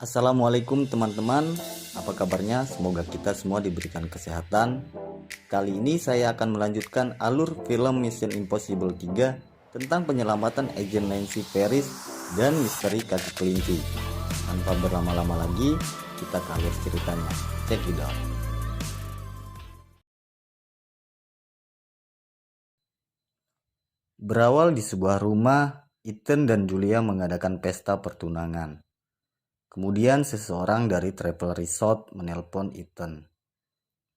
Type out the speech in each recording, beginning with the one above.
Assalamualaikum teman-teman, apa kabarnya? Semoga kita semua diberikan kesehatan. Kali ini saya akan melanjutkan alur film Mission Impossible 3 tentang penyelamatan agen Nancy Paris dan misteri kaki kelinci. Tanpa berlama-lama lagi, kita ke alur ceritanya. Check it out. Berawal di sebuah rumah, Ethan dan Julia mengadakan pesta pertunangan. Kemudian seseorang dari travel resort menelpon Ethan,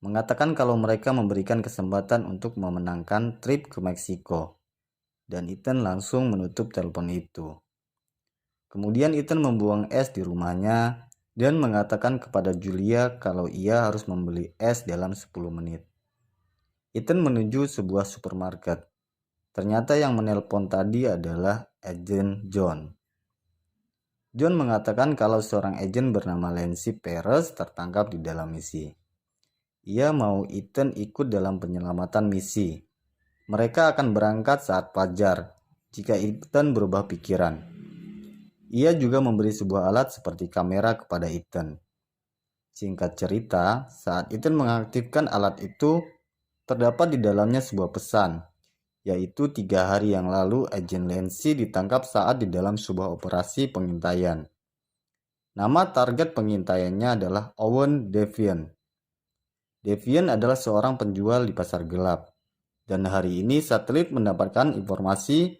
mengatakan kalau mereka memberikan kesempatan untuk memenangkan trip ke Meksiko, dan Ethan langsung menutup telepon itu. Kemudian Ethan membuang es di rumahnya dan mengatakan kepada Julia kalau ia harus membeli es dalam 10 menit. Ethan menuju sebuah supermarket. Ternyata yang menelpon tadi adalah agen John. John mengatakan kalau seorang agen bernama Nancy Paris tertangkap di dalam misi. Ia mau Ethan ikut dalam penyelamatan misi. Mereka akan berangkat saat fajar jika Ethan berubah pikiran. Ia juga memberi sebuah alat seperti kamera kepada Ethan. Singkat cerita, saat Ethan mengaktifkan alat itu, terdapat di dalamnya sebuah pesan, yaitu 3 hari yang lalu agen Nancy ditangkap saat di dalam sebuah operasi pengintaian. Nama target pengintaiannya adalah Owen Devian. Devian adalah seorang penjual di pasar gelap, dan hari ini satelit mendapatkan informasi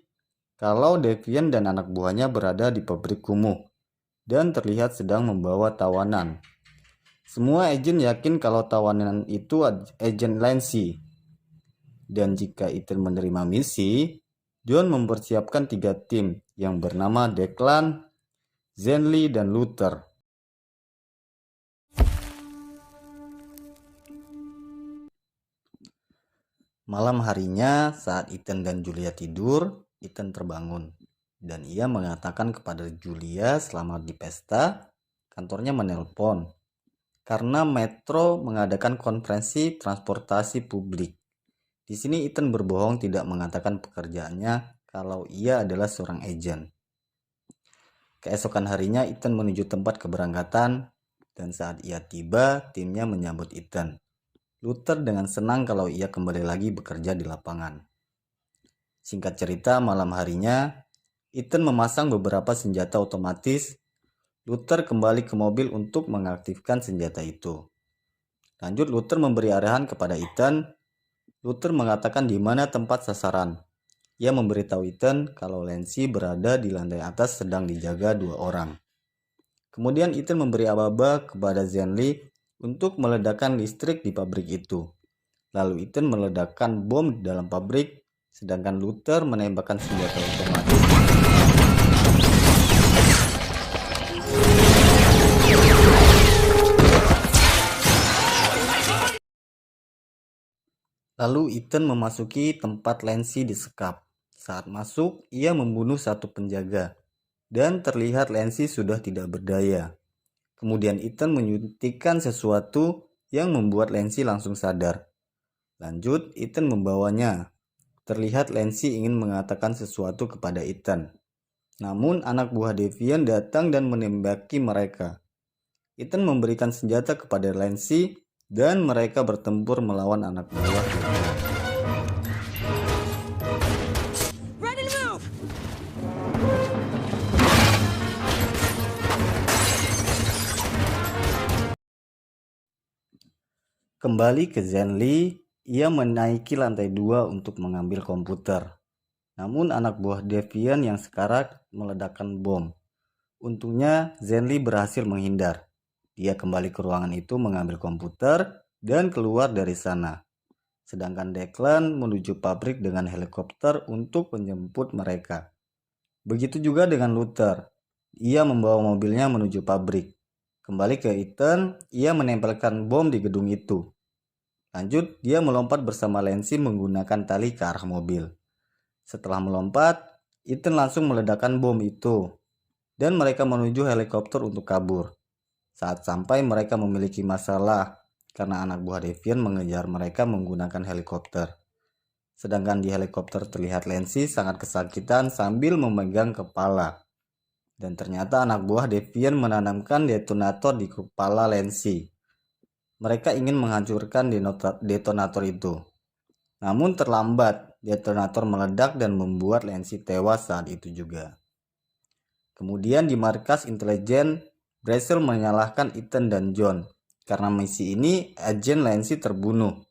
kalau Devian dan anak buahnya berada di pabrik kumuh dan terlihat sedang membawa tawanan. Semua agen yakin kalau tawanan itu agen Nancy. Dan jika Ethan menerima misi, John mempersiapkan 3 tim yang bernama Declan, Zenly, dan Luther. Malam harinya saat Ethan dan Julia tidur, Ethan terbangun dan ia mengatakan kepada Julia selama di pesta, kantornya menelpon karena Metro mengadakan konferensi transportasi publik. Di sini Ethan berbohong tidak mengatakan pekerjaannya kalau ia adalah seorang agen. Keesokan harinya Ethan menuju tempat keberangkatan dan saat ia tiba, timnya menyambut Ethan. Luther dengan senang kalau ia kembali lagi bekerja di lapangan. Singkat cerita, malam harinya Ethan memasang beberapa senjata otomatis. Luther kembali ke mobil untuk mengaktifkan senjata itu. Lanjut, Luther memberi arahan kepada Ethan. Luther mengatakan di mana tempat sasaran. Ia memberitahu Ethan kalau Nancy berada di lantai atas sedang dijaga 2 orang. Kemudian Ethan memberi aba-aba kepada Zenly untuk meledakkan listrik di pabrik itu. Lalu Ethan meledakkan bom di dalam pabrik, sedangkan Luther menembakkan senjata otomatis. Lalu Ethan memasuki tempat Nancy disekap. Saat masuk, ia membunuh satu penjaga. Dan terlihat Nancy sudah tidak berdaya. Kemudian Ethan menyuntikkan sesuatu yang membuat Nancy langsung sadar. Lanjut, Ethan membawanya. Terlihat Nancy ingin mengatakan sesuatu kepada Ethan. Namun anak buah Devian datang dan menembaki mereka. Ethan memberikan senjata kepada Nancy dan mereka bertempur melawan anak buah. Kembali ke Zenly, ia menaiki lantai 2 untuk mengambil komputer. Namun anak buah Devian yang sekarat meledakkan bom. Untungnya Zenly berhasil menghindar. Dia kembali ke ruangan itu mengambil komputer dan keluar dari sana. Sedangkan Declan menuju pabrik dengan helikopter untuk menjemput mereka. Begitu juga dengan Luther. Ia membawa mobilnya menuju pabrik. Kembali ke Ethan, ia menempelkan bom di gedung itu. Lanjut, dia melompat bersama Nancy menggunakan tali ke arah mobil. Setelah melompat, Ethan langsung meledakkan bom itu. Dan mereka menuju helikopter untuk kabur. Saat sampai mereka memiliki masalah karena anak buah Devian mengejar mereka menggunakan helikopter. Sedangkan di helikopter terlihat Nancy sangat kesakitan sambil memegang kepala. Dan ternyata anak buah Devian menanamkan detonator di kepala Lancy. Mereka ingin menghancurkan detonator itu. Namun terlambat, detonator meledak dan membuat Lancy tewas saat itu juga. Kemudian di markas intelijen, Brazil menyalahkan Ethan dan John. Karena misi ini, agen Lancy terbunuh.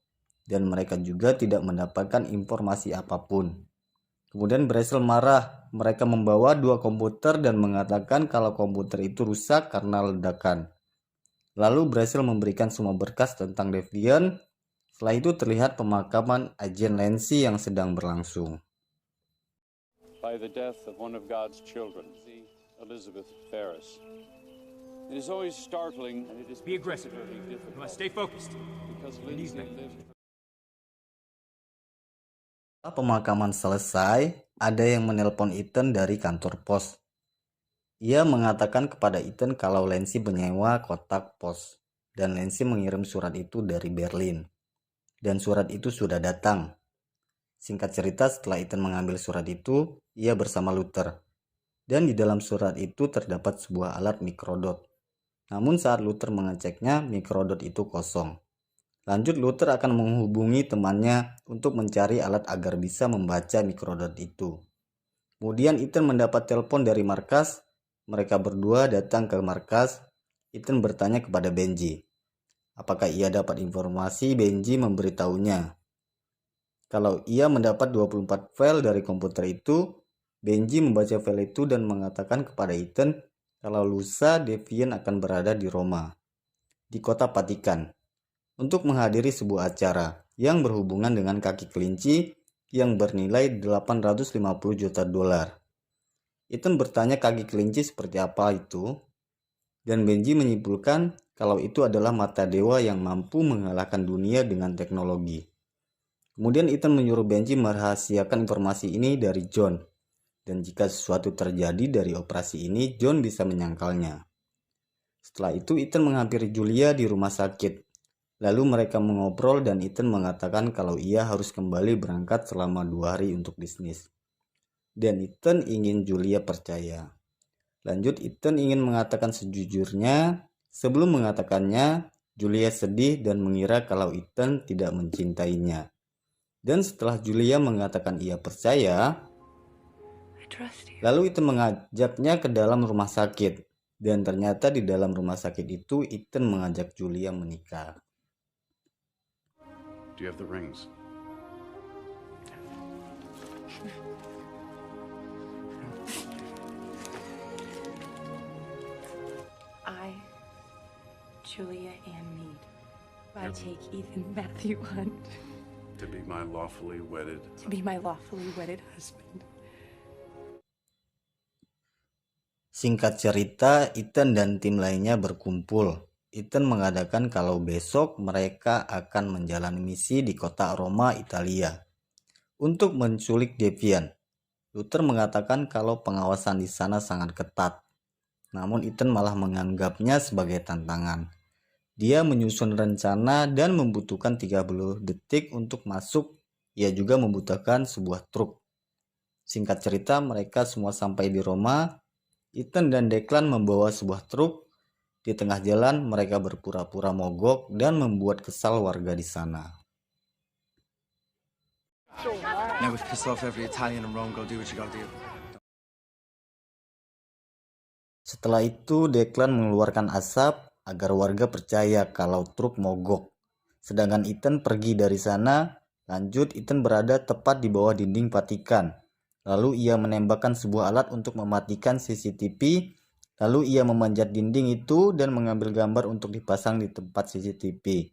Dan mereka juga tidak mendapatkan informasi apapun. Kemudian Brazil marah, mereka membawa 2 komputer dan mengatakan kalau komputer itu rusak karena ledakan. Lalu Brazil memberikan semua berkas tentang Devian. Setelah itu terlihat pemakaman agen Lancy yang sedang berlangsung. By the death of one of God's children, Elizabeth Ferris. It is always startling and it is Be aggressive. You must stay focused. because Lindsay lived. Setelah pemakaman selesai, ada yang menelpon Ethan dari kantor pos. Ia mengatakan kepada Ethan kalau Lancy menyewa kotak pos, dan Lancy mengirim surat itu dari Berlin. Dan surat itu sudah datang. Singkat cerita, setelah Ethan mengambil surat itu, ia bersama Luther. Dan di dalam surat itu terdapat sebuah alat mikrodot. Namun saat Luther mengeceknya, mikrodot itu kosong. Lanjut, Luther akan menghubungi temannya untuk mencari alat agar bisa membaca mikrodot itu. Kemudian Ethan mendapat telepon dari markas. Mereka berdua datang ke markas. Ethan bertanya kepada Benji. Apakah ia dapat informasi? Benji memberitahunya. Kalau ia mendapat 24 file dari komputer itu, Benji membaca file itu dan mengatakan kepada Ethan kalau lusa Devian akan berada di Roma, di kota Vatikan, untuk menghadiri sebuah acara yang berhubungan dengan kaki kelinci yang bernilai 850 juta dolar. Ethan bertanya kaki kelinci seperti apa itu, dan Benji menyimpulkan kalau itu adalah mata dewa yang mampu mengalahkan dunia dengan teknologi. Kemudian Ethan menyuruh Benji merahasiakan informasi ini dari John, dan jika sesuatu terjadi dari operasi ini, John bisa menyangkalnya. Setelah itu Ethan menghampiri Julia di rumah sakit. Lalu mereka mengobrol dan Ethan mengatakan kalau ia harus kembali berangkat selama 2 hari untuk bisnis. Dan Ethan ingin Julia percaya. Lanjut, Ethan ingin mengatakan sejujurnya. Sebelum mengatakannya, Julia sedih dan mengira kalau Ethan tidak mencintainya. Dan setelah Julia mengatakan ia percaya, lalu Ethan mengajaknya ke dalam rumah sakit. Dan ternyata di dalam rumah sakit itu Ethan mengajak Julia menikah. Do you have the rings? I, Julia Ann Mead, I take Ethan Matthew Hunt To be my lawfully wedded. to be my lawfully wedded husband. Singkat cerita, Ethan dan tim lainnya berkumpul. Ethan mengadakan kalau besok mereka akan menjalani misi di kota Roma, Italia, untuk menculik Devian. Luther mengatakan kalau pengawasan di sana sangat ketat. Namun Ethan malah menganggapnya sebagai tantangan. Dia menyusun rencana dan membutuhkan 30 detik untuk masuk. Ia juga membutuhkan sebuah truk. Singkat cerita, mereka semua sampai di Roma. Ethan dan Declan membawa sebuah truk. Di tengah jalan, mereka berpura-pura mogok dan membuat kesal warga di sana. Now we've pissed off every Italian in Rome. Go do what you gotta do. Setelah itu, Declan mengeluarkan asap agar warga percaya kalau truk mogok. Sedangkan Ethan pergi dari sana. Lanjut, Ethan berada tepat di bawah dinding Vatikan. Lalu ia menembakkan sebuah alat untuk mematikan CCTV. Lalu ia memanjat dinding itu dan mengambil gambar untuk dipasang di tempat CCTV.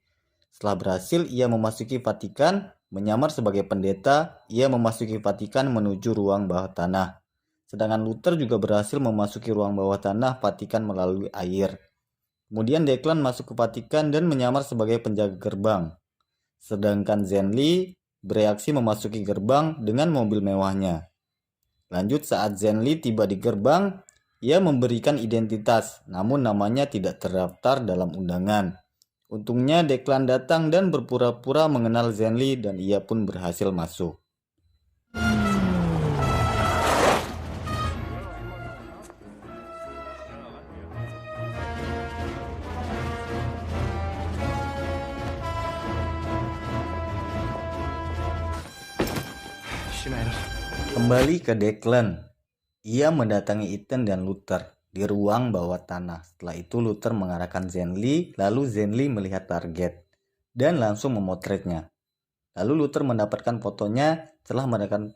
Setelah berhasil, ia memasuki Vatikan, menyamar sebagai pendeta. Ia memasuki Vatikan menuju ruang bawah tanah. Sedangkan Luther juga berhasil memasuki ruang bawah tanah Vatikan melalui air. Kemudian Declan masuk ke Vatikan dan menyamar sebagai penjaga gerbang. Sedangkan Zenly bereaksi memasuki gerbang dengan mobil mewahnya. Lanjut, saat Zenly tiba di gerbang, ia memberikan identitas, namun namanya tidak terdaftar dalam undangan. Untungnya Declan datang dan berpura-pura mengenal Zenly dan ia pun berhasil masuk. man. Kembali ke Declan. Ia mendatangi Ethan dan Luther di ruang bawah tanah. Setelah itu Luther mengarahkan Zenly, lalu Zenly melihat target dan langsung memotretnya. Lalu Luther mendapatkan fotonya. Setelah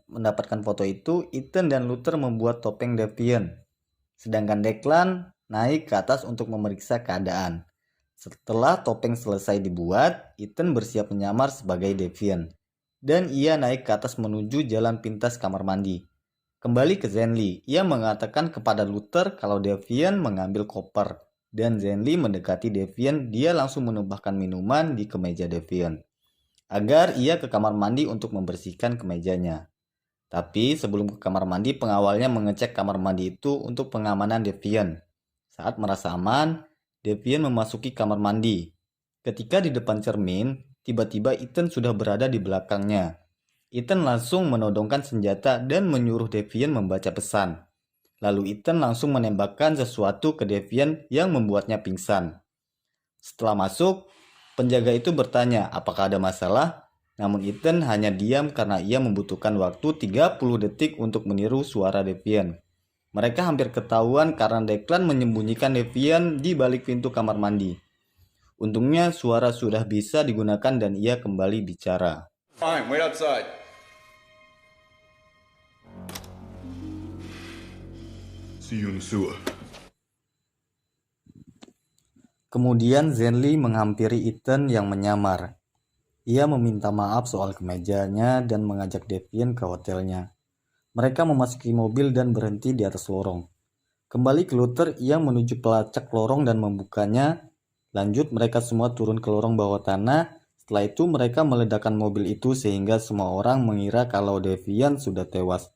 mendapatkan foto itu, Ethan dan Luther membuat topeng Deviant. Sedangkan Declan naik ke atas untuk memeriksa keadaan. Setelah topeng selesai dibuat, Ethan bersiap menyamar sebagai Deviant. Dan ia naik ke atas menuju jalan pintas kamar mandi. Kembali ke Zenly, ia mengatakan kepada Luther kalau Deviant mengambil koper. Dan Zenly mendekati Deviant, dia langsung menumpahkan minuman di kemeja Deviant. Agar ia ke kamar mandi untuk membersihkan kemejanya. Tapi sebelum ke kamar mandi, pengawalnya mengecek kamar mandi itu untuk pengamanan Deviant. Saat merasa aman, Deviant memasuki kamar mandi. Ketika di depan cermin, tiba-tiba Ethan sudah berada di belakangnya. Ethan langsung menodongkan senjata dan menyuruh Deviant membaca pesan. Lalu Ethan langsung menembakkan sesuatu ke Deviant yang membuatnya pingsan. Setelah masuk, penjaga itu bertanya apakah ada masalah, namun Ethan hanya diam karena ia membutuhkan waktu 30 detik untuk meniru suara Deviant. Mereka hampir ketahuan karena Declan menyembunyikan Deviant di balik pintu kamar mandi. Untungnya suara sudah bisa digunakan dan ia kembali bicara. Fine, wait outside. See you in the sewer. Kemudian Zenly menghampiri Ethan yang menyamar. Ia meminta maaf soal kemejanya dan mengajak Deviant ke hotelnya. Mereka memasuki mobil dan berhenti di atas lorong. Kembali ke Luther, ia menuju pelacak lorong dan membukanya. Lanjut mereka semua turun ke lorong bawah tanah. Setelah itu mereka meledakkan mobil itu sehingga semua orang mengira kalau Deviant sudah tewas.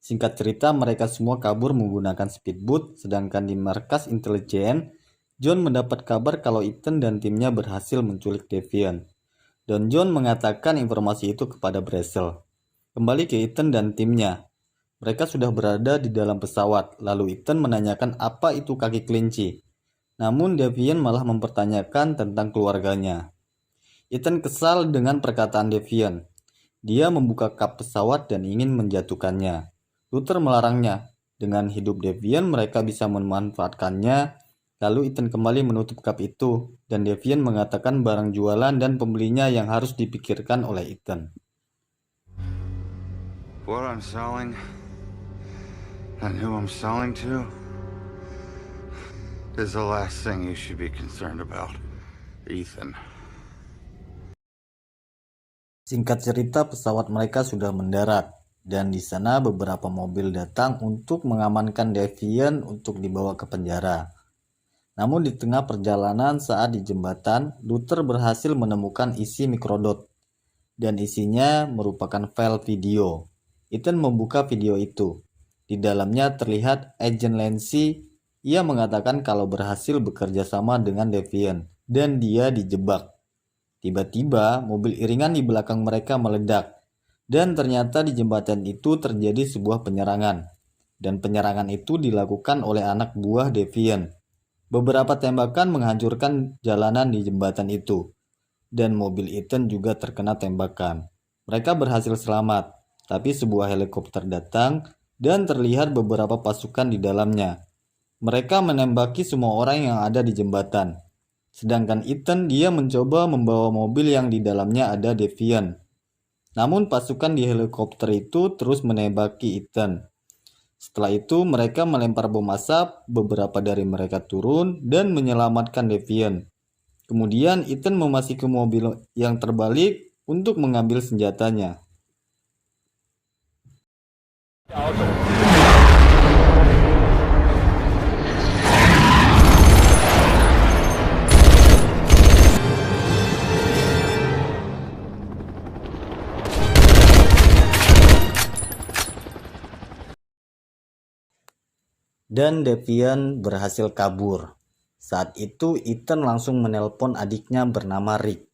Singkat cerita, mereka semua kabur menggunakan speedboat, sedangkan di markas intelijen, John mendapat kabar kalau Ethan dan timnya berhasil menculik Deviant. Dan John mengatakan informasi itu kepada Brazel. Kembali ke Ethan dan timnya. Mereka sudah berada di dalam pesawat, lalu Ethan menanyakan apa itu kaki kelinci. Namun Deviant malah mempertanyakan tentang keluarganya. Ethan kesal dengan perkataan Deviant. Dia membuka kap pesawat dan ingin menjatuhkannya. Luther melarangnya. Dengan hidup Deviant mereka bisa memanfaatkannya. Lalu Ethan kembali menutup kap itu, dan Deviant mengatakan barang jualan dan pembelinya yang harus dipikirkan oleh Ethan. What I'm selling and who I'm selling to is the last thing you should be concerned about, Ethan. Singkat cerita, pesawat mereka sudah mendarat, dan di sana beberapa mobil datang untuk mengamankan Deviant untuk dibawa ke penjara. Namun di tengah perjalanan saat di jembatan, Luther berhasil menemukan isi mikrodot, dan isinya merupakan file video. Ethan membuka video itu. Di dalamnya terlihat Agent Lancy. Ia mengatakan kalau berhasil bekerja sama dengan Deviant, dan dia dijebak. Tiba-tiba mobil iringan di belakang mereka meledak. Dan ternyata di jembatan itu terjadi sebuah penyerangan. Dan penyerangan itu dilakukan oleh anak buah Deviant. Beberapa tembakan menghancurkan jalanan di jembatan itu. Dan mobil Ethan juga terkena tembakan. Mereka berhasil selamat. Tapi sebuah helikopter datang dan terlihat beberapa pasukan di dalamnya. Mereka menembaki semua orang yang ada di jembatan. Sedangkan Ethan dia mencoba membawa mobil yang di dalamnya ada Deviant. Namun pasukan di helikopter itu terus menembaki Ethan. Setelah itu mereka melempar bom asap, beberapa dari mereka turun dan menyelamatkan Deviant. Kemudian Ethan memasuki mobil yang terbalik untuk mengambil senjatanya. Dan Deviant berhasil kabur. Saat itu Ethan langsung menelpon adiknya bernama Rick.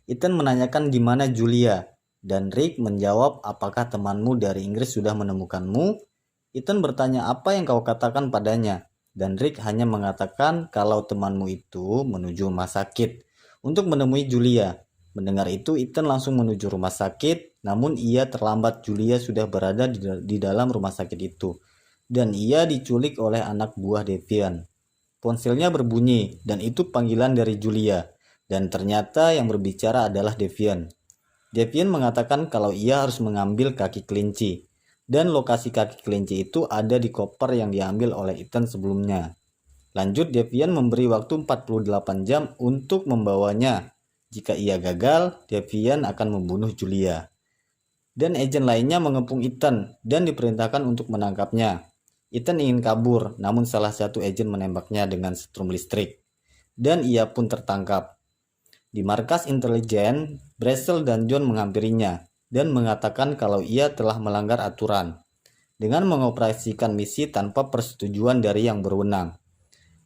Ethan menanyakan di mana Julia, dan Rick menjawab apakah temanmu dari Inggris sudah menemukanmu. Ethan bertanya apa yang kau katakan padanya, dan Rick hanya mengatakan kalau temanmu itu menuju rumah sakit untuk menemui Julia. Mendengar itu Ethan langsung menuju rumah sakit. Namun ia terlambat. Julia sudah berada di dalam rumah sakit itu. Dan ia diculik oleh anak buah Devian. Ponselnya berbunyi, dan itu panggilan dari Julia. Dan ternyata yang berbicara adalah Devian. Devian mengatakan kalau ia harus mengambil kaki kelinci. Dan lokasi kaki kelinci itu ada di koper yang diambil oleh Ethan sebelumnya. Lanjut, Devian memberi waktu 48 jam untuk membawanya. Jika ia gagal, Devian akan membunuh Julia. Dan agen lainnya mengepung Ethan dan diperintahkan untuk menangkapnya. Ethan ingin kabur, namun salah satu agen menembaknya dengan setrum listrik. Dan ia pun tertangkap. Di markas intelijen, Brazel dan John menghampirinya dan mengatakan kalau ia telah melanggar aturan dengan mengoperasikan misi tanpa persetujuan dari yang berwenang.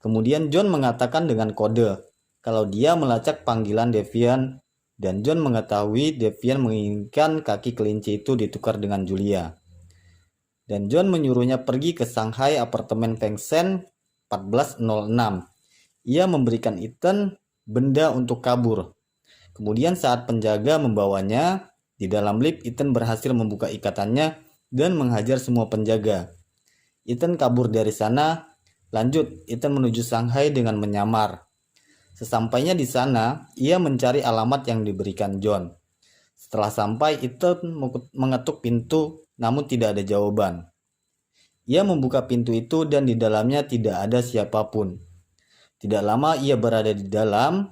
Kemudian John mengatakan dengan kode kalau dia melacak panggilan Devian, dan John mengetahui Devian menginginkan kaki kelinci itu ditukar dengan Julia. Dan John menyuruhnya pergi ke Shanghai apartemen Feng Shen 1406. Ia memberikan Ethan benda untuk kabur. Kemudian saat penjaga membawanya, di dalam lift Ethan berhasil membuka ikatannya dan menghajar semua penjaga. Ethan kabur dari sana. Lanjut, Ethan menuju Shanghai dengan menyamar. Sesampainya di sana, ia mencari alamat yang diberikan John. Setelah sampai, Ethan mengetuk pintu, namun tidak ada jawaban. Ia membuka pintu itu dan di dalamnya tidak ada siapapun. Tidak lama ia berada di dalam,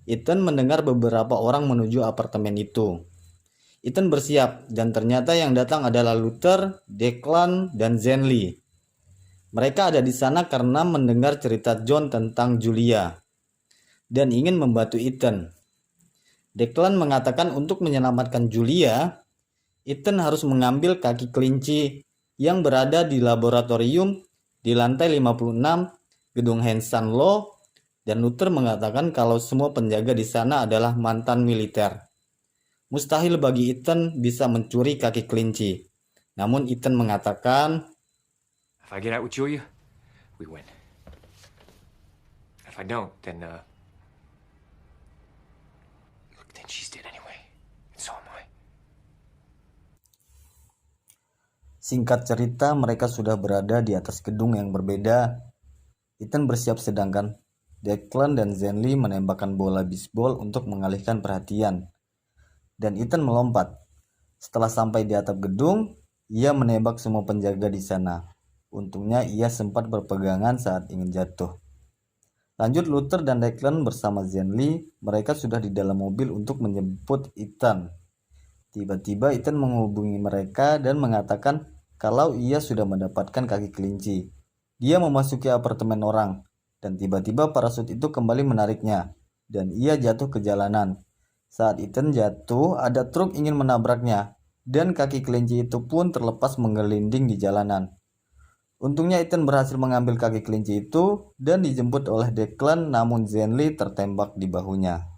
Ethan mendengar beberapa orang menuju apartemen itu. Ethan bersiap dan ternyata yang datang adalah Luther, Declan, dan Zenly. Mereka ada di sana karena mendengar cerita John tentang Julia dan ingin membantu Ethan. Declan mengatakan untuk menyelamatkan Julia, Ethan harus mengambil kaki kelinci yang berada di laboratorium di lantai 56 gedung Hansan Law, dan Luther mengatakan kalau semua penjaga di sana adalah mantan militer. Mustahil bagi Ethan bisa mencuri kaki kelinci. Namun Ethan mengatakan, If I get out with Julia, we win. If I don't, then she's dead anyway. And so am I. Singkat cerita, mereka sudah berada di atas gedung yang berbeda. Ethan bersiap sedangkan Declan dan Zenly menembakkan bola bisbol untuk mengalihkan perhatian. Dan Ethan melompat. Setelah sampai di atap gedung, ia menembak semua penjaga di sana. Untungnya ia sempat berpegangan saat ingin jatuh. Lanjut, Luther dan Declan bersama Zenly, mereka sudah di dalam mobil untuk menjemput Ethan. Tiba-tiba Ethan menghubungi mereka dan mengatakan kalau ia sudah mendapatkan kaki kelinci. Dia memasuki apartemen orang, dan tiba-tiba parasut itu kembali menariknya, dan ia jatuh ke jalanan. Saat Ethan jatuh, ada truk ingin menabraknya, dan kaki kelinci itu pun terlepas menggelinding di jalanan. Untungnya Ethan berhasil mengambil kaki kelinci itu dan dijemput oleh Declan, namun Zenly tertembak di bahunya.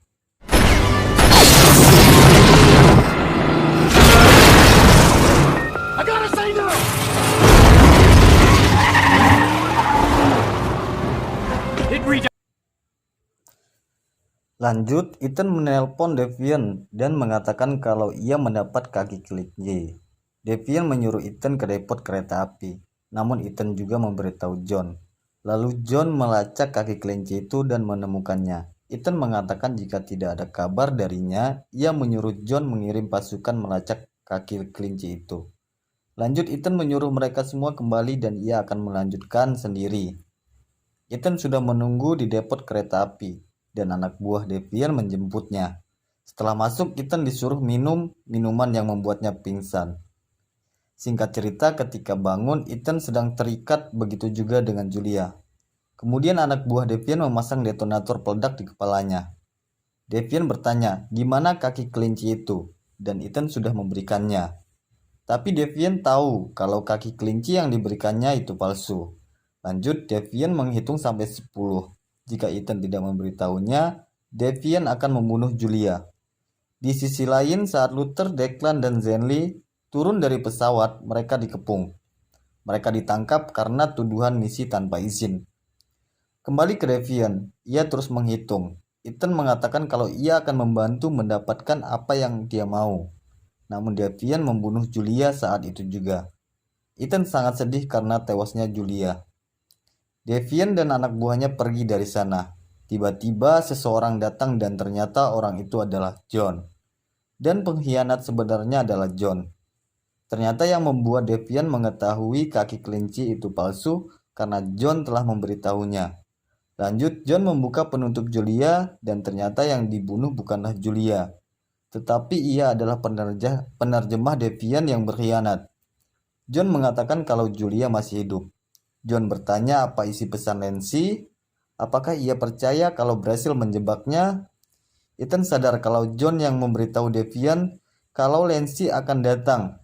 Lanjut, Ethan menelpon Devian dan mengatakan kalau ia mendapat kaki kelinci. Devian menyuruh Ethan ke depot kereta api, namun Ethan juga memberitahu John. Lalu John melacak kaki kelinci itu dan menemukannya. Ethan mengatakan jika tidak ada kabar darinya, ia menyuruh John mengirim pasukan melacak kaki kelinci itu. Lanjut, Ethan menyuruh mereka semua kembali dan ia akan melanjutkan sendiri. Ethan sudah menunggu di depot kereta api dan anak buah Devian menjemputnya. Setelah masuk, Ethan disuruh minum minuman yang membuatnya pingsan. Singkat cerita, ketika bangun, Ethan sedang terikat, begitu juga dengan Julia. Kemudian anak buah Devian memasang detonator peledak di kepalanya. Devian bertanya, di mana kaki kelinci itu? Dan Ethan sudah memberikannya. Tapi Devian tahu kalau kaki kelinci yang diberikannya itu palsu. Lanjut, Devian menghitung sampai 10. Jika Ethan tidak memberitahunya, Devian akan membunuh Julia. Di sisi lain, saat Luther, Declan, dan Zenly turun dari pesawat, mereka dikepung. Mereka ditangkap karena tuduhan misi tanpa izin. Kembali ke Devian, ia terus menghitung. Ethan mengatakan kalau ia akan membantu mendapatkan apa yang dia mau. namun Devian membunuh Julia saat itu juga. Ethan sangat sedih karena tewasnya Julia. Devian dan anak buahnya pergi dari sana. Tiba-tiba seseorang datang dan ternyata orang itu adalah John. Dan pengkhianat sebenarnya adalah John. Ternyata yang membuat Devian mengetahui kaki kelinci itu palsu karena John telah memberitahunya. Lanjut, John membuka penutup Julia dan ternyata yang dibunuh bukanlah Julia, tetapi ia adalah penerjemah Devian yang berkhianat. John mengatakan kalau Julia masih hidup. John bertanya apa isi pesan Nancy, apakah ia percaya kalau berhasil menjebaknya. Ethan sadar kalau John yang memberitahu Devian kalau Nancy akan datang.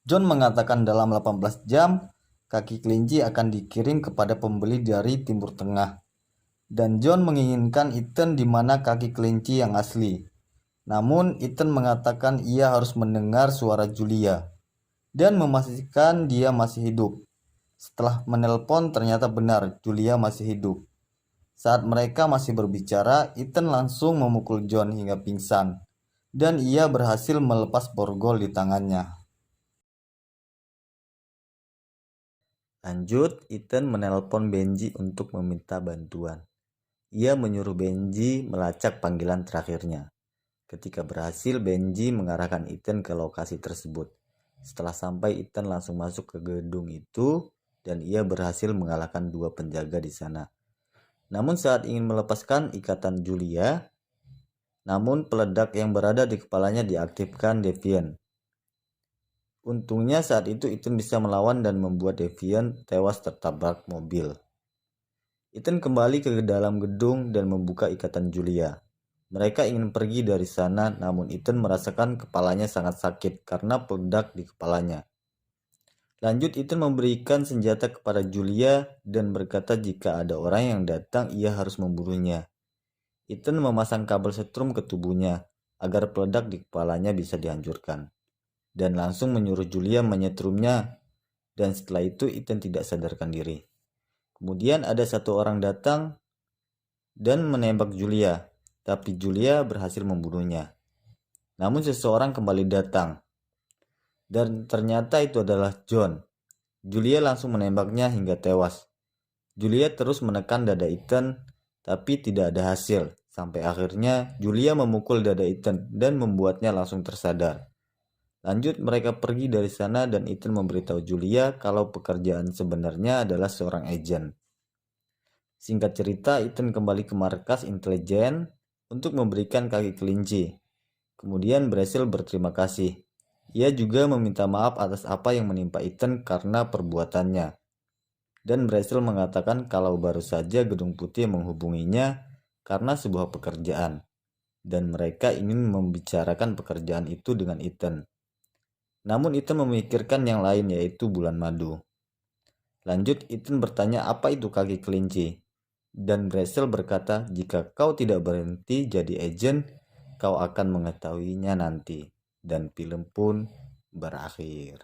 John mengatakan dalam 18 jam, kaki kelinci akan dikirim kepada pembeli dari Timur Tengah. Dan John menginginkan Ethan di mana kaki kelinci yang asli. Namun Ethan mengatakan ia harus mendengar suara Julia dan memastikan dia masih hidup. Setelah menelpon ternyata benar Julia masih hidup. Saat mereka masih berbicara, Ethan langsung memukul John hingga pingsan. Dan ia berhasil melepas borgol di tangannya. Lanjut, Ethan menelpon Benji untuk meminta bantuan. Ia menyuruh Benji melacak panggilan terakhirnya. Ketika berhasil, Benji mengarahkan Ethan ke lokasi tersebut. Setelah sampai, Ethan langsung masuk ke gedung itu dan ia berhasil mengalahkan 2 penjaga di sana. Namun saat ingin melepaskan ikatan Julia, namun peledak yang berada di kepalanya diaktifkan Devian. Untungnya saat itu Ethan bisa melawan dan membuat Devian tewas tertabrak mobil. Ethan kembali ke dalam gedung dan membuka ikatan Julia. Mereka ingin pergi dari sana, namun Ethan merasakan kepalanya sangat sakit karena peledak di kepalanya. Lanjut, Ethan memberikan senjata kepada Julia dan berkata jika ada orang yang datang ia harus membunuhnya. Ethan memasang kabel setrum ke tubuhnya agar peledak di kepalanya bisa dihancurkan. Dan langsung menyuruh Julia menyetrumnya, dan setelah itu Ethan tidak sadarkan diri. Kemudian ada satu orang datang dan menembak Julia, tapi Julia berhasil membunuhnya. Namun seseorang kembali datang, dan ternyata itu adalah John. Julia langsung menembaknya hingga tewas. Julia terus menekan dada Ethan, tapi tidak ada hasil. Sampai akhirnya Julia memukul dada Ethan dan membuatnya langsung tersadar. Lanjut, mereka pergi dari sana dan Ethan memberitahu Julia kalau pekerjaan sebenarnya adalah seorang agen. Singkat cerita, Ethan kembali ke markas intelijen untuk memberikan kaki kelinci. Kemudian berhasil berterima kasih. Ia juga meminta maaf atas apa yang menimpa Ethan karena perbuatannya. Dan berhasil mengatakan kalau baru saja Gedung Putih menghubunginya karena sebuah pekerjaan. Dan mereka ingin membicarakan pekerjaan itu dengan Ethan. Namun Ethan memikirkan yang lain, yaitu bulan madu. Lanjut, Ethan bertanya apa itu kaki kelinci. Dan Brazil berkata, jika kau tidak berhenti jadi agen, kau akan mengetahuinya nanti. Dan film pun berakhir.